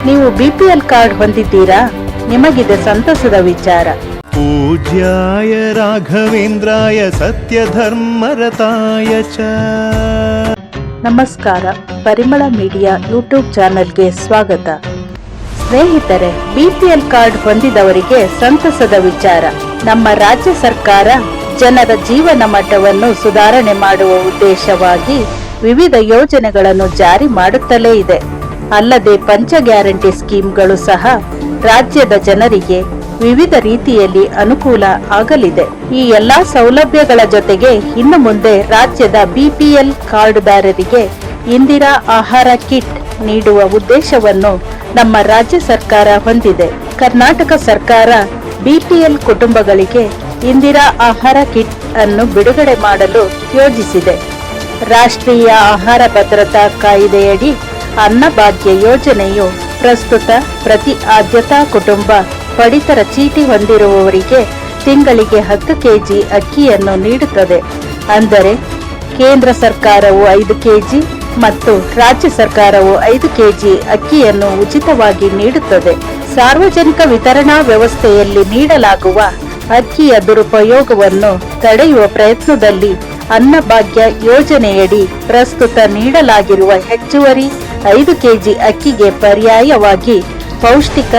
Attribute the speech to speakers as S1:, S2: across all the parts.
S1: ನೀವು BPL card ಹೊಂದಿದ್ದೀರಾ? ನಿಮಗಿದೆ ಸಂತಸದ ವಿಚಾರ.
S2: ಪೂಜ್ಯಾಯ ರಾಘವೇಂದ್ರಾಯ ಸತ್ಯಧರ್ಮರತಾಯ ಚ.
S1: ನಮಸ್ಕಾರ, ಪರಿಮಳ ಮೀಡಿಯಾ ಯೂಟ್ಯೂಬ್ ಚಾನೆಲ್ಗೆ ಸ್ವಾಗತ. ಸ್ನೇಹಿತರೆ, ಬಿಪಿಎಲ್ ಕಾರ್ಡ್ ಹೊಂದಿದವರಿಗೆ ಸಂತಸದ ವಿಚಾರ. ನಮ್ಮ ರಾಜ್ಯ ಸರ್ಕಾರ ಜನರ ಜೀವನ ಮಟ್ಟವನ್ನು ಸುಧಾರಣೆ ಮಾಡುವ ಉದ್ದೇಶವಾಗಿ ವಿವಿಧ ಯೋಜನೆಗಳನ್ನು ಜಾರಿ ಮಾಡುತ್ತಲೇ ಇದೆ. ಅಲ್ಲದೆ ಪಂಚ ಗ್ಯಾರಂಟಿ ಸ್ಕೀಮ್ಗಳು ಸಹ ರಾಜ್ಯದ ಜನರಿಗೆ ವಿವಿಧ ರೀತಿಯಲ್ಲಿ ಅನುಕೂಲ ಆಗಲಿದೆ. ಈ ಎಲ್ಲಾ ಸೌಲಭ್ಯಗಳ ಜೊತೆಗೆ ಇನ್ನು ಮುಂದೆ ರಾಜ್ಯದ ಬಿಪಿಎಲ್ ಕಾರ್ಡ್ದಾರರಿಗೆ ಇಂದಿರಾ ಆಹಾರ ಕಿಟ್ ನೀಡುವ ಉದ್ದೇಶವನ್ನು ನಮ್ಮ ರಾಜ್ಯ ಸರ್ಕಾರ ಹೊಂದಿದೆ. ಕರ್ನಾಟಕ ಸರ್ಕಾರ ಬಿಪಿಎಲ್ ಕುಟುಂಬಗಳಿಗೆ ಇಂದಿರಾ ಆಹಾರ ಕಿಟ್ ಅನ್ನು ಬಿಡುಗಡೆ ಮಾಡಲು ಯೋಜಿಸಿದೆ. ರಾಷ್ಟ್ರೀಯ ಆಹಾರ ಭದ್ರತಾ ಕಾಯ್ದೆಯಡಿ ಅನ್ನಭಾಗ್ಯ ಯೋಜನೆಯು ಪ್ರಸ್ತುತ ಪ್ರತಿ ಆದ್ಯತಾ ಕುಟುಂಬ ಪಡಿತರ ಚೀಟಿ ಹೊಂದಿರುವವರಿಗೆ ತಿಂಗಳಿಗೆ 10 ಕೆಜಿ ಅಕ್ಕಿಯನ್ನು ನೀಡುತ್ತದೆ. ಅಂದರೆ ಕೇಂದ್ರ ಸರ್ಕಾರವು 5 ಕೆಜಿ ಮತ್ತು ರಾಜ್ಯ ಸರ್ಕಾರವು 5 ಕೆಜಿ ಅಕ್ಕಿಯನ್ನು ಉಚಿತವಾಗಿ ನೀಡುತ್ತದೆ. ಸಾರ್ವಜನಿಕ ವಿತರಣಾ ವ್ಯವಸ್ಥೆಯಲ್ಲಿ ನೀಡಲಾಗುವ ಅಕ್ಕಿಯ ದುರುಪಯೋಗವನ್ನು ತಡೆಯುವ ಪ್ರಯತ್ನದಲ್ಲಿ ಅನ್ನಭಾಗ್ಯ ಯೋಜನೆಯಡಿ ಪ್ರಸ್ತುತ ನೀಡಲಾಗಿರುವ ಹೆಚ್ಚುವರಿ 5 ಕೆಜಿ ಅಕ್ಕಿಗೆ ಪರ್ಯಾಯವಾಗಿ ಪೌಷ್ಟಿಕ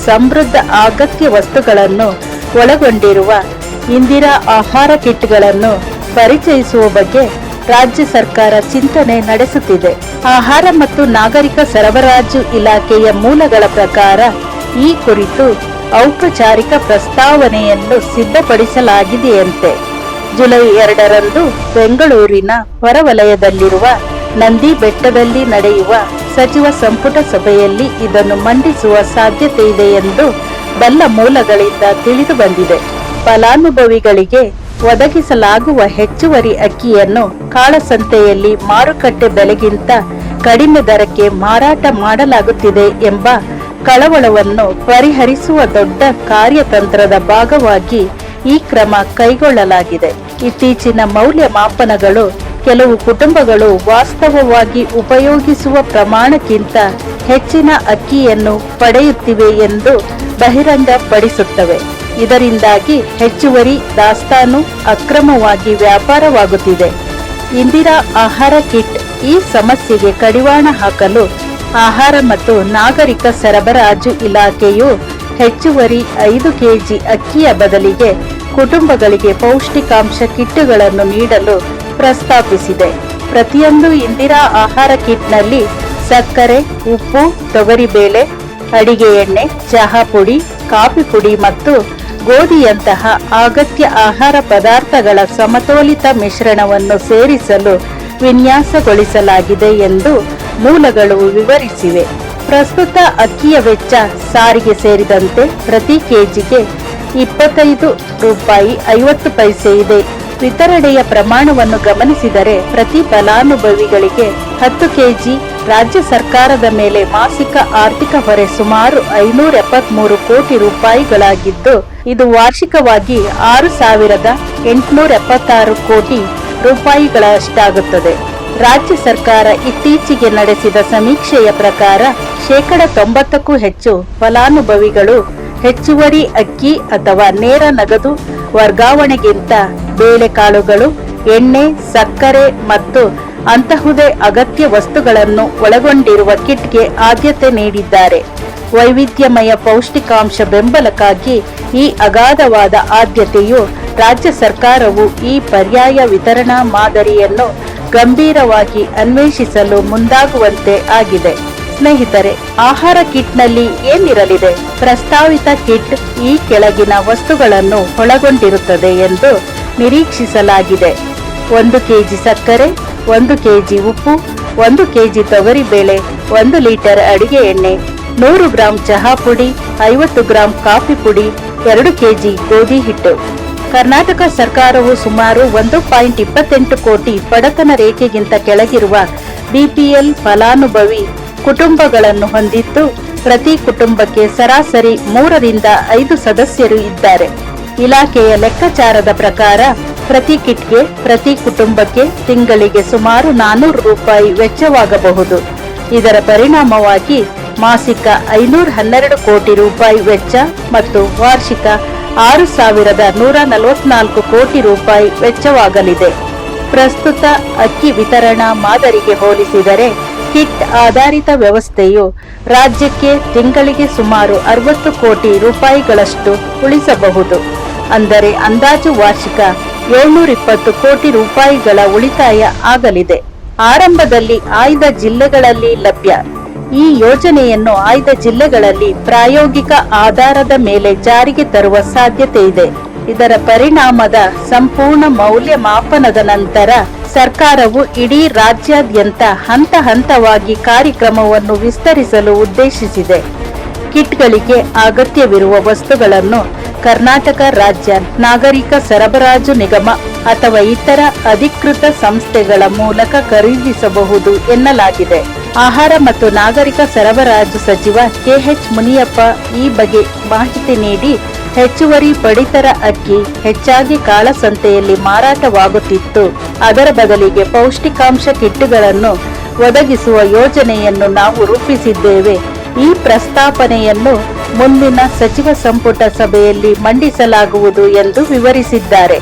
S1: ಸಮೃದ್ಧ ಅಗತ್ಯ ವಸ್ತುಗಳನ್ನು ಒಳಗೊಂಡಿರುವ ಇಂದಿರಾ ಆಹಾರ ಕಿಟ್ಗಳನ್ನು ಪರಿಚಯಿಸುವ ಬಗ್ಗೆ ರಾಜ್ಯ ಸರ್ಕಾರ ಚಿಂತನೆ ನಡೆಸುತ್ತಿದೆ. ಆಹಾರ ಮತ್ತು ನಾಗರಿಕ ಸರಬರಾಜು ಇಲಾಖೆಯ ಮೂಲಗಳ ಪ್ರಕಾರ ಈ ಕುರಿತು ಔಪಚಾರಿಕ ಪ್ರಸ್ತಾವನೆಯನ್ನು ಸಿದ್ಧಪಡಿಸಲಾಗಿದೆಯಂತೆ. ಜುಲೈ 2ರಂದು ಬೆಂಗಳೂರಿನ ಹೊರವಲಯದಲ್ಲಿರುವ ನಂದಿ ಬೆಟ್ಟದಲ್ಲಿ ನಡೆಯುವ ಸಚಿವ ಸಂಪುಟ ಸಭೆಯಲ್ಲಿ ಇದನ್ನು ಮಂಡಿಸುವ ಸಾಧ್ಯತೆ ಇದೆ ಎಂದು ಬಲ್ಲ ಮೂಲಗಳಿಂದ ತಿಳಿದು ಬಂದಿದೆ. ಫಲಾನುಭವಿಗಳಿಗೆ ಒದಗಿಸಲಾಗುವ ಹೆಚ್ಚುವರಿ ಅಕ್ಕಿಯನ್ನು ಕಾಳಸಂತೆಯಲ್ಲಿ ಮಾರುಕಟ್ಟೆ ಬೆಲೆಗಿಂತ ಕಡಿಮೆ ದರಕ್ಕೆ ಮಾರಾಟ ಮಾಡಲಾಗುತ್ತಿದೆ ಎಂಬ ಕಳವಳವನ್ನು ಪರಿಹರಿಸುವ ದೊಡ್ಡ ಕಾರ್ಯತಂತ್ರದ ಭಾಗವಾಗಿ ಈ ಕ್ರಮ ಕೈಗೊಳ್ಳಲಾಗಿದೆ. ಇತ್ತೀಚಿನ ಮೌಲ್ಯಮಾಪನಗಳು ಕೆಲವು ಕುಟುಂಬಗಳು ವಾಸ್ತವವಾಗಿ ಉಪಯೋಗಿಸುವ ಪ್ರಮಾಣಕ್ಕಿಂತ ಹೆಚ್ಚಿನ ಅಕ್ಕಿಯನ್ನು ಪಡೆಯುತ್ತಿವೆ ಎಂದು ಬಹಿರಂಗಪಡಿಸುತ್ತವೆ. ಇದರಿಂದಾಗಿ ಹೆಚ್ಚುವರಿ ದಾಸ್ತಾನು ಅಕ್ರಮವಾಗಿ ವ್ಯಾಪಾರವಾಗುತ್ತಿದೆ. ಇಂದಿರಾ ಆಹಾರ ಕಿಟ್ ಈ ಸಮಸ್ಯೆಗೆ ಕಡಿವಾಣ ಹಾಕಲು ಆಹಾರ ಮತ್ತು ನಾಗರಿಕ ಸರಬರಾಜು ಇಲಾಖೆಯು ಹೆಚ್ಚುವರಿ 5 ಕೆಜಿ ಅಕ್ಕಿಯ ಬದಲಿಗೆ ಕುಟುಂಬಗಳಿಗೆ ಪೌಷ್ಟಿಕಾಂಶ ಕಿಟ್ಗಳನ್ನು ನೀಡಲು ಪ್ರಸ್ತಾಪಿಸಿದೆ. ಪ್ರತಿಯೊಂದು ಇಂದಿರಾ ಆಹಾರ ಕಿಟ್ನಲ್ಲಿ ಸಕ್ಕರೆ, ಉಪ್ಪು, ತೊಗರಿಬೇಳೆ, ಅಡಿಗೆ ಎಣ್ಣೆ, ಚಹಾ ಪುಡಿ, ಕಾಫಿ ಪುಡಿ ಮತ್ತು ಗೋಧಿಯಂತಹ ಅಗತ್ಯ ಆಹಾರ ಪದಾರ್ಥಗಳ ಸಮತೋಲಿತ ಮಿಶ್ರಣವನ್ನು ಸೇರಿಸಲು ವಿನ್ಯಾಸಗೊಳಿಸಲಾಗಿದೆ ಎಂದು ಮೂಲಗಳು ವಿವರಿಸಿವೆ. ಪ್ರಸ್ತುತ ಅಕ್ಕಿಯ ವೆಚ್ಚ ಸಾರಿಗೆ ಸೇರಿದಂತೆ ಪ್ರತಿ ಕೆಜಿಗೆ 25 ರೂಪಾಯಿ 50 ಪೈಸೆ ಇದೆ. ವಿತರಣೆಯ ಪ್ರಮಾಣವನ್ನು ಗಮನಿಸಿದರೆ ಪ್ರತಿ ಫಲಾನುಭವಿಗಳಿಗೆ 10 ಕೆಜಿ ರಾಜ್ಯ ಸರ್ಕಾರದ ಮೇಲೆ ಮಾಸಿಕ ಆರ್ಥಿಕ ಹೊರೆ ಸುಮಾರು 573 ಕೋಟಿ ರೂಪಾಯಿಗಳಾಗಿದ್ದು, ಇದು ವಾರ್ಷಿಕವಾಗಿ 6,876 ಕೋಟಿ ರೂಪಾಯಿಗಳಷ್ಟಾಗುತ್ತದೆ. ರಾಜ್ಯ ಸರ್ಕಾರ ಇತ್ತೀಚೆಗೆ ನಡೆಸಿದ ಸಮೀಕ್ಷೆಯ ಪ್ರಕಾರ 90%ಕ್ಕೂ ಹೆಚ್ಚು ಫಲಾನುಭವಿಗಳು ಹೆಚ್ಚುವರಿ ಅಕ್ಕಿ ಅಥವಾ ನೇರ ನಗದು ವರ್ಗಾವಣೆಗಿಂತ ಬೇಳೆಕಾಳುಗಳು, ಎಣ್ಣೆ, ಸಕ್ಕರೆ ಮತ್ತು ಅಂತಹುದೇ ಅಗತ್ಯ ವಸ್ತುಗಳನ್ನು ಒಳಗೊಂಡಿರುವ ಕಿಟ್ಗೆ ಆದ್ಯತೆ ನೀಡಿದ್ದಾರೆ. ವೈವಿಧ್ಯಮಯ ಪೌಷ್ಟಿಕಾಂಶ ಬೆಂಬಲಕ್ಕಾಗಿ ಈ ಅಗಾಧವಾದ ಆದ್ಯತೆಯು ರಾಜ್ಯ ಸರ್ಕಾರವು ಈ ಪರ್ಯಾಯ ವಿತರಣಾ ಮಾದರಿಯನ್ನು ಗಂಭೀರವಾಗಿ ಅನ್ವೇಷಿಸಲು ಮುಂದಾಗುವಂತೆ ಆಗಿದೆ. ಸ್ನೇಹಿತರೆ, ಆಹಾರ ಕಿಟ್ನಲ್ಲಿ ಏನಿರಲಿದೆ? ಪ್ರಸ್ತಾವಿತ ಕಿಟ್ ಈ ಕೆಳಗಿನ ವಸ್ತುಗಳನ್ನು ಒಳಗೊಂಡಿರುತ್ತದೆ ಎಂದು ನಿರೀಕ್ಷಿಸಲಾಗಿದೆ. 1 ಕೆಜಿ ಸಕ್ಕರೆ, 1 ಕೆಜಿ ಉಪ್ಪು, 1 ಕೆಜಿ ತೊಗರಿಬೇಳೆ, 1 ಲೀಟರ್ ಅಡಿಗೆ ಎಣ್ಣೆ, 100 ಗ್ರಾಂ ಚಹಾ ಪುಡಿ, 50 ಗ್ರಾಂ ಕಾಫಿ ಪುಡಿ, 2 ಕೆಜಿ ಗೋಧಿ ಹಿಟ್ಟು. ಕರ್ನಾಟಕ ಸರ್ಕಾರವು ಸುಮಾರು 1.28 ಕೋಟಿ ಬಡತನ ರೇಖೆಗಿಂತ ಕೆಳಗಿರುವ ಬಿಪಿಎಲ್ ಫಲಾನುಭವಿ ಕುಟುಂಬಗಳನ್ನು ಹೊಂದಿದ್ದು, ಪ್ರತಿ ಕುಟುಂಬಕ್ಕೆ ಸರಾಸರಿ 3 ರಿಂದ 5 ಸದಸ್ಯರು ಇದ್ದಾರೆ. ಇಲಾಖೆಯ ಲೆಕ್ಕಾಚಾರದ ಪ್ರಕಾರ ಪ್ರತಿ ಕಿಟ್ಗೆ ಪ್ರತಿ ಕುಟುಂಬಕ್ಕೆ ತಿಂಗಳಿಗೆ ಸುಮಾರು 400 ರೂಪಾಯಿ ವೆಚ್ಚವಾಗಬಹುದು. ಇದರ ಪರಿಣಾಮವಾಗಿ ಮಾಸಿಕ 512 ಕೋಟಿ ರೂಪಾಯಿ ವೆಚ್ಚ ಮತ್ತು ವಾರ್ಷಿಕ 6,144 ಕೋಟಿ ರೂಪಾಯಿ ವೆಚ್ಚವಾಗಲಿದೆ. ಪ್ರಸ್ತುತ ಅಕ್ಕಿ ವಿತರಣಾ ಮಾದರಿಗೆ ಹೋಲಿಸಿದರೆ ಕಿಟ್ ಆಧಾರಿತ ವ್ಯವಸ್ಥೆಯು ರಾಜ್ಯಕ್ಕೆ ತಿಂಗಳಿಗೆ ಸುಮಾರು 60 ಕೋಟಿ ರೂಪಾಯಿಗಳಷ್ಟು ಉಳಿಸಬಹುದು. ಅಂದರೆ ಅಂದಾಜು ವಾರ್ಷಿಕ 720 ಕೋಟಿ ರೂಪಾಯಿಗಳ ಉಳಿತಾಯ ಆಗಲಿದೆ. ಆರಂಭದಲ್ಲಿ ಆಯ್ದ ಜಿಲ್ಲೆಗಳಲ್ಲಿ ಲಭ್ಯ. ಈ ಯೋಜನೆಯನ್ನು ಆಯ್ದ ಜಿಲ್ಲೆಗಳಲ್ಲಿ ಪ್ರಾಯೋಗಿಕ ಆಧಾರದ ಮೇಲೆ ಜಾರಿಗೆ ತರುವ ಸಾಧ್ಯತೆ ಇದೆ. ಇದರ ಪರಿಣಾಮದ ಸಂಪೂರ್ಣ ಮೌಲ್ಯಮಾಪನದ ನಂತರ ಸರ್ಕಾರವು ಇಡೀ ರಾಜ್ಯಾದ್ಯಂತ ಹಂತ ಹಂತವಾಗಿ ಕಾರ್ಯಕ್ರಮವನ್ನು ವಿಸ್ತರಿಸಲು ಉದ್ದೇಶಿಸಿದೆ. ಕಿಟ್ಗಳಿಗೆ ಅಗತ್ಯವಿರುವ ವಸ್ತುಗಳನ್ನು ಕರ್ನಾಟಕ ರಾಜ್ಯ ನಾಗರಿಕ ಸರಬರಾಜು ನಿಗಮ ಅಥವಾ ಇತರ ಅಧಿಕೃತ ಸಂಸ್ಥೆಗಳ ಮೂಲಕ ಖರೀದಿಸಬಹುದು ಎನ್ನಲಾಗಿದೆ. ಆಹಾರ ಮತ್ತು ನಾಗರಿಕ ಸರಬರಾಜು ಸಚಿವ ಕೆಎಚ್ ಮುನಿಯಪ್ಪ ಈ ಬಗ್ಗೆ ಮಾಹಿತಿ ನೀಡಿ, ಹೆಚ್ಚುವರಿ ಪಡಿತರ ಅಕ್ಕಿ ಹೆಚ್ಚಾಗಿ ಕಾಳಸಂತೆಯಲ್ಲಿ ಮಾರಾಟವಾಗುತ್ತಿತ್ತು. ಅದರ ಬದಲಿಗೆ ಪೌಷ್ಟಿಕಾಂಶ ಕಿಟ್ಗಳನ್ನು ಒದಗಿಸುವ ಯೋಜನೆಯನ್ನು ನಾವು ರೂಪಿಸಿದ್ದೇವೆ. ಈ ಪ್ರಸ್ತಾಪನೆಯನ್ನು ಮುಂದಿನ ಸಚಿವ ಸಂಪುಟ ಸಭೆಯಲ್ಲಿ ಮಂಡಿಸಲಾಗುವುದು ಎಂದು ವಿವರಿಸಿದ್ದಾರೆ.